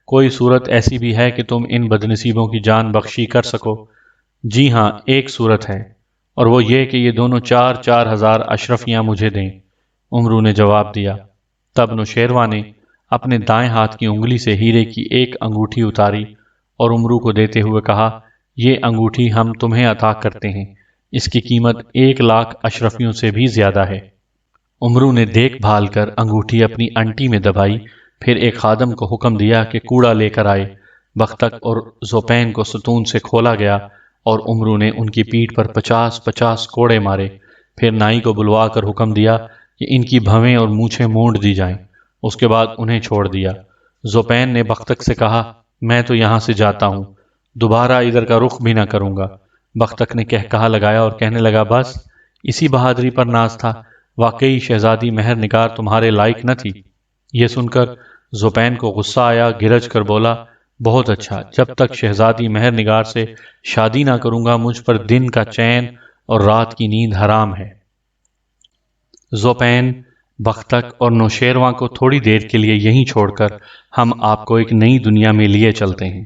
کوئی صورت ایسی بھی ہے کہ تم ان بدنصیبوں کی جان بخشی کر سکو؟ جی ہاں، ایک صورت ہے، اور وہ یہ کہ یہ دونوں 4,000 اشرفیاں مجھے دیں، عمرو نے جواب دیا۔ تب نوشیرواں نے اپنے دائیں ہاتھ کی انگلی سے ہیرے کی ایک انگوٹھی اتاری اور عمرو کو دیتے ہوئے کہا، یہ انگوٹھی ہم تمہیں عطا کرتے ہیں، اس کی قیمت 1,00,000 اشرفیوں سے بھی زیادہ ہے۔ عمرو نے دیکھ بھال کر انگوٹھی اپنی انٹی میں دبائی، پھر ایک خادم کو حکم دیا کہ کوڑا لے کر آئے۔ بختک اور زوپین کو ستون سے کھولا گیا اور عمرو نے ان کی پیٹھ پر 50 کوڑے مارے، پھر نائی کو بلوا کر حکم دیا کہ ان کی بھویں اور مونچھیں مونڈ دی جائیں، اس کے بعد انہیں چھوڑ دیا۔ زوپین نے بختک سے کہا، میں تو یہاں سے جاتا ہوں، دوبارہ ادھر کا رخ بھی نہ کروں گا۔ بختک نے کہا لگایا اور کہنے لگا بس اسی بہادری پر ناز تھا، واقعی شہزادی مہر نگار تمہارے لائق نہ تھی۔ یہ سن کر زوپین کو غصہ آیا، گرج کر بولا بہت اچھا، جب تک شہزادی مہر نگار سے شادی نہ کروں گا مجھ پر دن کا چین اور رات کی نیند حرام ہے۔ زوپین، بختک اور نوشیرواں کو تھوڑی دیر کے لیے یہیں چھوڑ کر ہم آپ کو ایک نئی دنیا میں لیے چلتے ہیں۔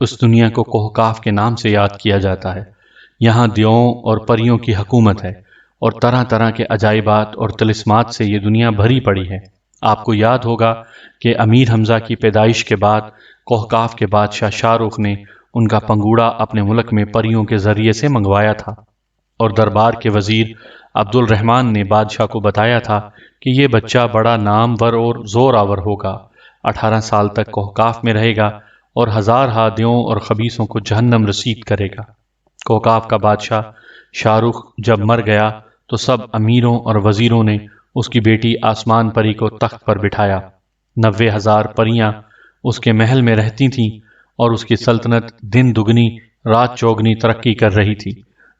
اس دنیا کو کوہکاف کے نام سے یاد کیا جاتا ہے۔ یہاں دیوؤں اور پریوں کی حکومت ہے اور طرح طرح کے عجائبات اور طلسمات سے یہ دنیا بھری پڑی ہے۔ آپ کو یاد ہوگا کہ امیر حمزہ کی پیدائش کے بعد کوہکاف کے بادشاہ شاہ رخ نے ان کا پنگوڑا اپنے ملک میں پریوں کے ذریعے سے منگوایا تھا، اور دربار کے وزیر عبد الرحمن نے بادشاہ کو بتایا تھا کہ یہ بچہ بڑا نامور اور زور آور ہوگا، 18 سال تک کوہکاف میں رہے گا اور ہزار ہادیوں اور خبیثوں کو جہنم رسید کرے گا۔ کوہکاف کا بادشاہ شاہ رخ جب مر گیا تو سب امیروں اور وزیروں نے اس کی بیٹی آسمان پری کو تخت پر بٹھایا۔ 90,000 پریاں اس کے محل میں رہتی تھیں اور اس کی سلطنت دن دگنی رات چوگنی ترقی کر رہی تھی۔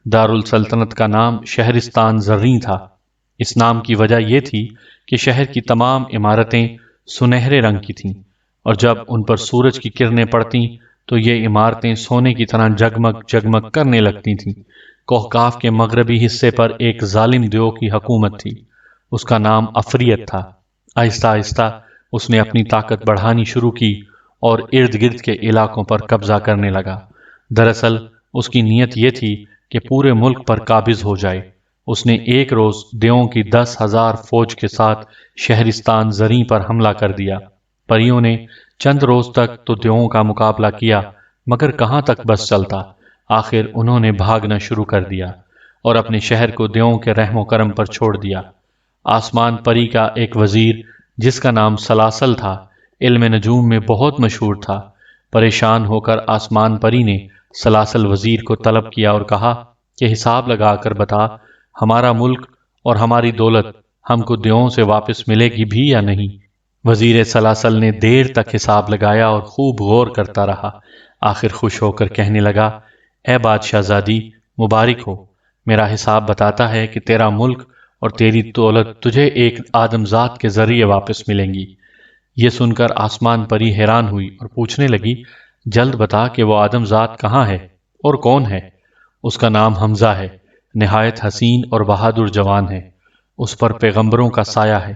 دارالسلطنت کا نام شہرستان زریں تھا۔ اس نام کی وجہ یہ تھی کہ شہر کی تمام عمارتیں سنہرے رنگ کی تھیں، اور جب ان پر سورج کی کرنیں پڑتیں تو یہ عمارتیں سونے کی طرح جگمگ جگمگ کرنے لگتی تھیں۔ کوہکاف کے مغربی حصے پر ایک ظالم دیو کی حکومت تھی، اس کا نام افریت تھا۔ آہستہ آہستہ اس نے اپنی طاقت بڑھانی شروع کی اور ارد گرد کے علاقوں پر قبضہ کرنے لگا۔ دراصل اس کی نیت یہ تھی کہ پورے ملک پر قابض ہو جائے۔ اس نے ایک روز دیووں کی 10,000 فوج کے ساتھ شہرستان زریں پر حملہ کر دیا۔ پریوں نے چند روز تک تو دیووں کا مقابلہ کیا، مگر کہاں تک بس چلتا۔ آخر انہوں نے بھاگنا شروع کر دیا اور اپنے شہر کو دیووں کے رحم و کرم پر چھوڑ دیا۔ آسمان پری کا ایک وزیر جس کا نام سلاسل تھا، علم نجوم میں بہت مشہور تھا۔ پریشان ہو کر آسمان پری نے سلاسل وزیر کو طلب کیا اور کہا کہ حساب لگا کر بتا، ہمارا ملک اور ہماری دولت ہم کو دیووں سے واپس ملے گی بھی یا نہیں؟ وزیر سلاسل نے دیر تک حساب لگایا اور خوب غور کرتا رہا۔ آخر خوش ہو کر کہنے لگا، اے بادشاہ زادی، مبارک ہو، میرا حساب بتاتا ہے کہ تیرا ملک اور تیری دولت تجھے ایک آدم ذات کے ذریعے واپس ملیں گی۔ یہ سن کر آسمان پری حیران ہوئی اور پوچھنے لگی، جلد بتا کہ وہ آدم ذات کہاں ہے اور کون ہے؟ اس کا نام حمزہ ہے، نہایت حسین اور بہادر جوان ہے، اس پر پیغمبروں کا سایہ ہے،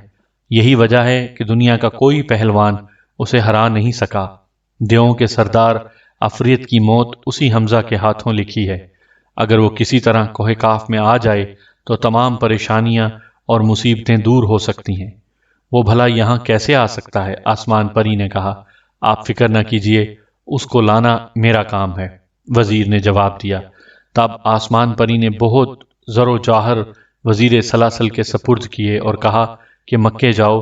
یہی وجہ ہے کہ دنیا کا کوئی پہلوان اسے ہرا نہیں سکا۔ دیووں کے سردار افریت کی موت اسی حمزہ کے ہاتھوں لکھی ہے۔ اگر وہ کسی طرح کوہ کاف میں آ جائے تو تمام پریشانیاں اور مصیبتیں دور ہو سکتی ہیں۔ وہ بھلا یہاں کیسے آ سکتا ہے؟ آسمان پری نے کہا، آپ فکر نہ کیجیے، اس کو لانا میرا کام ہے، وزیر نے جواب دیا۔ تب آسمان پری نے بہت زر و جوہر وزیر سلاسل کے سپرد کیے اور کہا کہ مکے جاؤ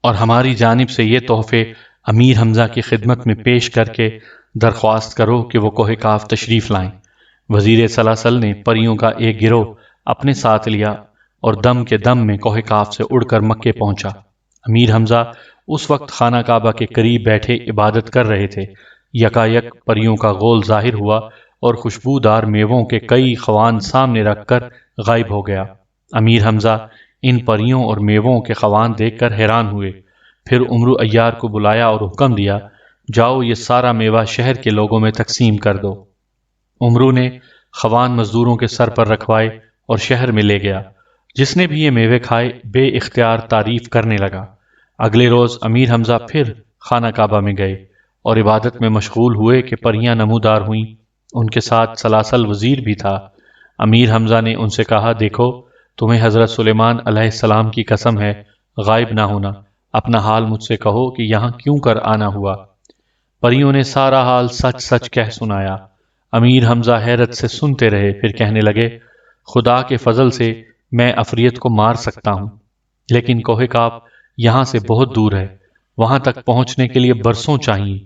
اور ہماری جانب سے یہ تحفے امیر حمزہ کی خدمت میں پیش کر کے درخواست کرو کہ وہ کوہ کاف تشریف لائیں۔ وزیر سلاسل نے پریوں کا ایک گروہ اپنے ساتھ لیا اور دم کے دم میں کوہ کاف سے اڑ کر مکے پہنچا۔ امیر حمزہ اس وقت خانہ کعبہ کے قریب بیٹھے عبادت کر رہے تھے۔ یکایک پریوں کا غول ظاہر ہوا اور خوشبودار میووں کے کئی خوان سامنے رکھ کر غائب ہو گیا۔ امیر حمزہ ان پریوں اور میووں کے خوان دیکھ کر حیران ہوئے۔ پھر عمرو عیار کو بلایا اور حکم دیا، جاؤ یہ سارا میوہ شہر کے لوگوں میں تقسیم کر دو۔ عمرو نے خوان مزدوروں کے سر پر رکھوائے اور شہر میں لے گیا۔ جس نے بھی یہ میوے کھائے بے اختیار تعریف کرنے لگا۔ اگلے روز امیر حمزہ پھر خانہ کعبہ میں گئے اور عبادت میں مشغول ہوئے کہ پریاں نمودار ہوئیں۔ ان کے ساتھ سلاسل وزیر بھی تھا۔ امیر حمزہ نے ان سے کہا، دیکھو، تمہیں حضرت سلیمان علیہ السلام کی قسم ہے، غائب نہ ہونا، اپنا حال مجھ سے کہو کہ یہاں کیوں کر آنا ہوا؟ پریوں نے سارا حال سچ سچ کہہ سنایا۔ امیر حمزہ حیرت سے سنتے رہے، پھر کہنے لگے، خدا کے فضل سے میں افریت کو مار سکتا ہوں، لیکن کوہ کاف یہاں سے بہت دور ہے، وہاں تک پہنچنے کے لیے برسوں چاہیے۔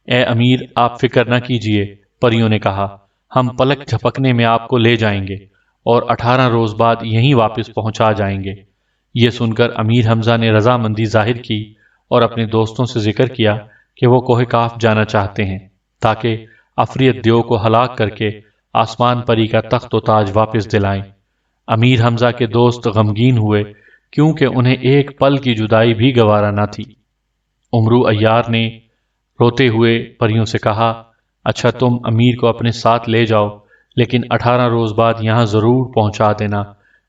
اے امیر، آپ فکر نہ کیجیے، پریوں نے کہا، ہم پلک جھپکنے میں آپ کو لے جائیں گے اور 18 روز بعد یہیں واپس پہنچا جائیں گے۔ یہ سن کر امیر حمزہ نے رضامندی ظاہر کی اور اپنے دوستوں سے ذکر کیا کہ وہ کوہ کاف جانا چاہتے ہیں تاکہ عفریت دیو کو ہلاک کر کے آسمان پری کا تخت و تاج واپس دلائیں۔ امیر حمزہ کے دوست غمگین ہوئے کیونکہ انہیں ایک پل کی جدائی بھی گوارا نہ تھی۔ عمرو عیار نے روتے ہوئے پریوں سے کہا، اچھا تم امیر کو اپنے ساتھ لے جاؤ، لیکن 18 روز بعد یہاں ضرور پہنچا دینا،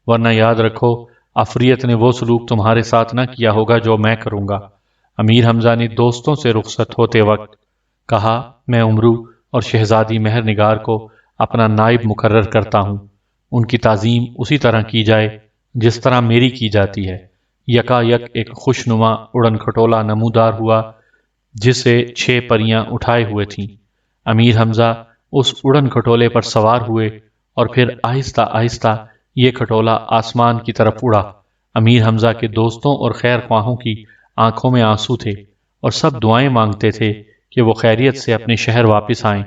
ورنہ یاد رکھو عفریت نے وہ سلوک تمہارے ساتھ نہ کیا ہوگا جو میں کروں گا۔ امیر حمزہ نے دوستوں سے رخصت ہوتے وقت کہا، میں عمرو اور شہزادی مہر نگار کو اپنا نائب مقرر کرتا ہوں، ان کی تعظیم اسی طرح کی جائے جس طرح میری کی جاتی ہے۔ یکا یک ایک خوشنما اڑن کھٹولا نمودار ہوا جسے 6 پریاں اٹھائے ہوئے تھیں۔ امیر حمزہ اس اڑن کھٹولے پر سوار ہوئے اور پھر آہستہ آہستہ یہ کھٹولا آسمان کی طرف اڑا۔ امیر حمزہ کے دوستوں اور خیر خواہوں کی آنکھوں میں آنسو تھے اور سب دعائیں مانگتے تھے کہ وہ خیریت سے اپنے شہر واپس آئیں،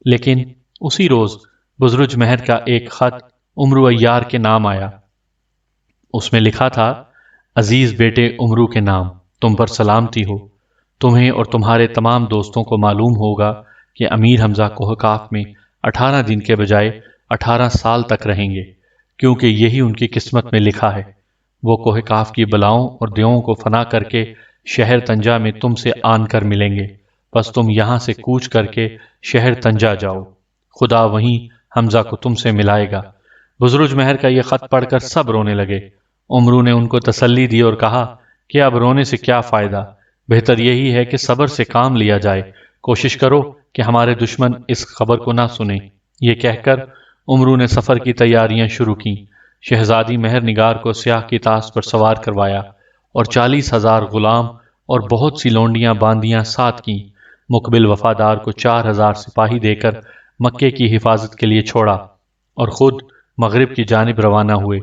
لیکن اسی روز بزرج مہر کا ایک خط عمرو عیار کے نام آیا۔ اس میں لکھا تھا، عزیز بیٹے عمرو کے نام، تم پر سلامتی ہو۔ تمہیں اور تمہارے تمام دوستوں کو معلوم ہوگا کہ امیر حمزہ کوہ کاف میں 18 دن کے بجائے 18 سال تک رہیں گے، کیونکہ یہی ان کی قسمت میں لکھا ہے۔ وہ کوہ کاف کی بلاؤں اور دیووں کو فنا کر کے شہر تنجا میں تم سے آن کر ملیں گے، بس تم یہاں سے کوچ کر کے شہر تنجا جاؤ، خدا وہیں حمزہ کو تم سے ملائے گا۔ بزرج مہر کا یہ خط پڑھ کر سب رونے لگے۔ عمرو نے ان کو تسلی دی اور کہا کہ اب رونے سے کیا فائدہ، بہتر یہی ہے کہ صبر سے کام لیا جائے، کوشش کرو کہ ہمارے دشمن اس خبر کو نہ سنیں۔ یہ کہہ کر عمرو نے سفر کی تیاریاں شروع کیں۔ شہزادی مہر نگار کو سیاہ کی طاس پر سوار کروایا اور 40,000 غلام اور بہت سی لونڈیاں باندیاں ساتھ کیں۔ مقبل وفادار کو 4,000 سپاہی دے کر مکے کی حفاظت کے لیے چھوڑا اور خود مغرب کی جانب روانہ ہوئے۔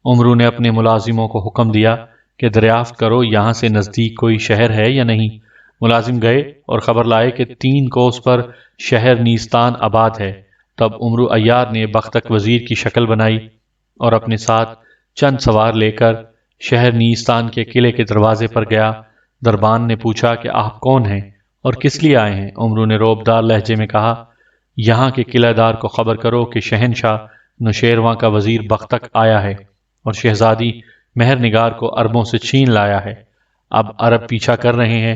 عمرو نے اپنے ملازموں کو حکم دیا کہ دریافت کرو یہاں سے نزدیک کوئی شہر ہے یا نہیں۔ ملازم گئے اور خبر لائے کہ 3 کوس پر شہر نیستان آباد ہے۔ تب عمرو عیار نے بختک وزیر کی شکل بنائی اور اپنے ساتھ چند سوار لے کر شہر نیستان کے قلعے کے دروازے پر گیا۔ دربان نے پوچھا کہ آپ کون ہیں اور کس لیے آئے ہیں؟ عمرو نے روبدار لہجے میں کہا، یہاں کے قلعہ دار کو خبر کرو کہ شہنشاہ نوشیرواں کا وزیر بختک آیا ہے اور شہزادی مہر نگار کو عربوں سے چھین لایا ہے۔ اب عرب پیچھا کر رہے ہیں،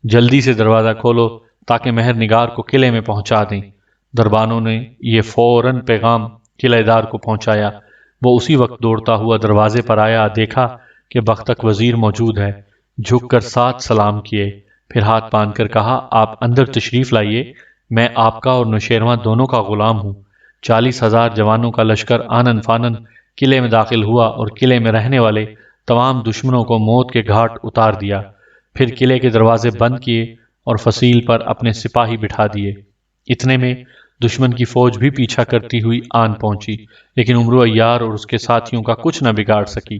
جلدی سے دروازہ کھولو تاکہ مہر نگار کو قلعے میں پہنچا دیں۔ دربانوں نے یہ فوراً پیغام قلعہ دار کو پہنچایا۔ وہ اسی وقت دوڑتا ہوا دروازے پر آیا، دیکھا کہ بختک وزیر موجود ہے، جھک کر 7 سلام کیے، پھر ہاتھ باندھ کر کہا، آپ اندر تشریف لائیے، میں آپ کا اور نوشیرواں دونوں کا غلام ہوں۔ 40,000 جوانوں کا لشکر آنن فانن قلعے میں داخل ہوا اور قلعے میں رہنے والے تمام دشمنوں کو موت کے گھاٹ اتار دیا۔ پھر قلعے کے دروازے بند کیے اور فصیل پر اپنے سپاہی بٹھا دیے۔ اتنے میں دشمن کی فوج بھی پیچھا کرتی ہوئی آن پہنچی، لیکن عمرو عیار اور اس کے ساتھیوں کا کچھ نہ بگاڑ سکی۔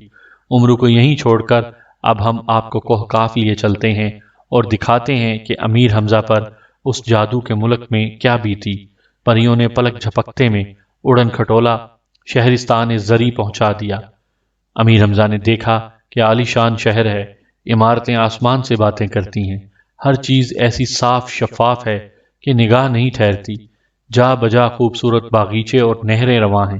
عمرو کو یہیں چھوڑ کر اب ہم آپ کو کوہ کاف لیے چلتے ہیں اور دکھاتے ہیں کہ امیر حمزہ پر اس جادو کے ملک میں کیا بیتی۔ پریوں نے پلک جھپکتے میں اڑن کھٹولا شہرستان زری پہنچا دیا۔ امیر حمزہ نے دیکھا کہ عالی شان شہر ہے، عمارتیں آسمان سے باتیں کرتی ہیں، ہر چیز ایسی صاف شفاف ہے کہ نگاہ نہیں ٹھہرتی۔ جا بجا خوبصورت باغیچے اور نہریں رواں ہیں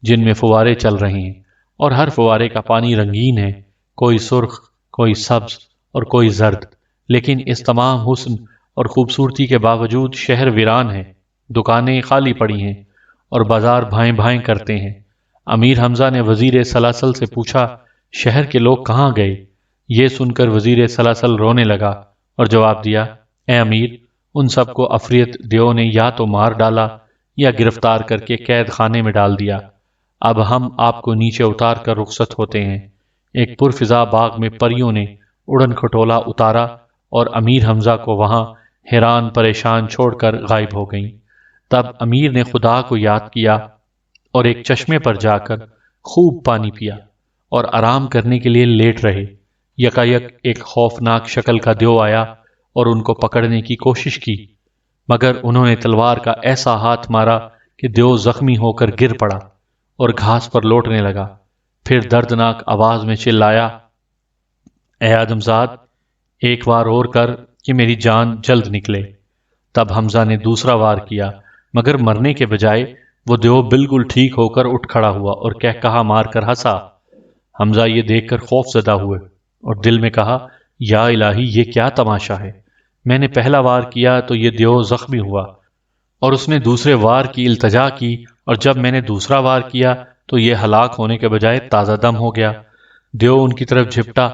جن میں فوارے چل رہے ہیں، اور ہر فوارے کا پانی رنگین ہے، کوئی سرخ، کوئی سبز اور کوئی زرد۔ لیکن اس تمام حسن اور خوبصورتی کے باوجود شہر ویران ہے، دکانیں خالی پڑی ہیں اور بازار بھائیں بھائیں کرتے ہیں۔ امیر حمزہ نے وزیر سلاسل سے پوچھا، شہر کے لوگ کہاں گئے؟ یہ سن کر وزیر سلاسل رونے لگا اور جواب دیا، اے امیر، ان سب کو عفریت دیو نے یا تو مار ڈالا یا گرفتار کر کے قید خانے میں ڈال دیا۔ اب ہم آپ کو نیچے اتار کر رخصت ہوتے ہیں۔ ایک پرفضا باغ میں پریوں نے اڑن کھٹولا اتارا اور امیر حمزہ کو وہاں حیران پریشان چھوڑ کر غائب ہو گئیں۔ تب امیر نے خدا کو یاد کیا اور ایک چشمے پر جا کر خوب پانی پیا اور آرام کرنے کے لیے لیٹ رہے۔ یکایک ایک خوفناک شکل کا دیو آیا اور ان کو پکڑنے کی کوشش کی، مگر انہوں نے تلوار کا ایسا ہاتھ مارا کہ دیو زخمی ہو کر گر پڑا اور گھاس پر لوٹنے لگا۔ پھر دردناک آواز میں چلایا، اے آدمزاد، ایک وار اور کر کہ میری جان جلد نکلے۔ تب حمزہ نے دوسرا وار کیا، مگر مرنے کے بجائے وہ دیو بالکل ٹھیک ہو کر اٹھ کھڑا ہوا اور کہا مار کر ہنسا۔ حمزہ یہ دیکھ کر خوف زدہ ہوئے اور دل میں کہا، یا الہی یہ کیا تماشا ہے، میں نے پہلا وار کیا تو یہ دیو زخمی ہوا، اور اس نے دوسرے وار کی التجا کی، اور جب میں نے دوسرا وار کیا تو یہ ہلاک ہونے کے بجائے تازہ دم ہو گیا۔ دیو ان کی طرف جھپٹا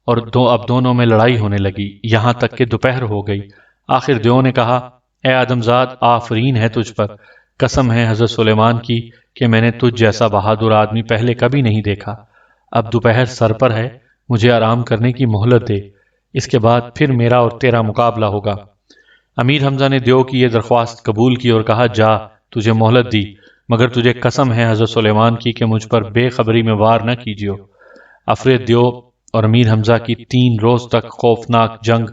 اور اب دونوں میں لڑائی ہونے لگی، یہاں تک کہ دوپہر ہو گئی۔ آخر دیو نے کہا، اے آدمزاد، آفرین ہے تجھ پر، قسم ہے حضرت سلیمان کی کہ میں نے تجھ جیسا بہادر آدمی پہلے کبھی نہیں دیکھا۔ اب دوپہر سر پر ہے، مجھے آرام کرنے کی مہلت دے، اس کے بعد پھر میرا اور تیرا مقابلہ ہوگا۔ امیر حمزہ نے دیو کی یہ درخواست قبول کی اور کہا، جا، تجھے مہلت دی، مگر تجھے قسم ہے حضرت سلیمان کی کہ مجھ پر بے خبری میں وار نہ کیجیو۔ افرید دیو اور امیر حمزہ کی 3 روز تک خوفناک جنگ۔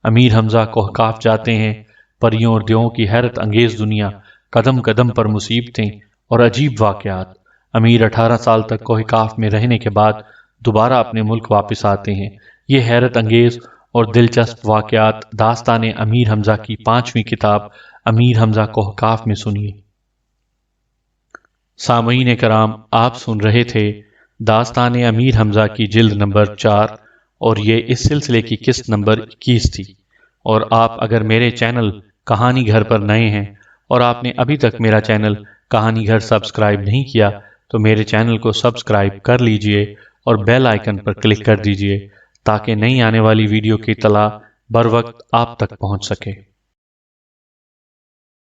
امیر حمزہ کوہ کاف جاتے ہیں، پریوں اور دیووں کی حیرت انگیز دنیا، قدم قدم پر مصیبتیں اور عجیب واقعات۔ امیر 18 سال تک کوہ کاف میں رہنے کے بعد دوبارہ اپنے ملک واپس آتے ہیں۔ یہ حیرت انگیز اور دلچسپ واقعات داستان امیر حمزہ کی 5ویں کتاب امیر حمزہ کوہ کاف میں سنیے۔ سامعین کرام، آپ سن رہے تھے داستان امیر حمزہ کی جلد نمبر 4، اور یہ اس سلسلے کی قسط نمبر 21 تھی۔ اور آپ اگر میرے چینل کہانی گھر پر نئے ہیں اور آپ نے ابھی تک میرا چینل کہانی گھر سبسکرائب نہیں کیا تو میرے چینل کو سبسکرائب کر لیجئے اور بیل آئیکن پر کلک کر دیجئے تاکہ نئی آنے والی ویڈیو کی اطلاع بر وقت آپ تک پہنچ سکے۔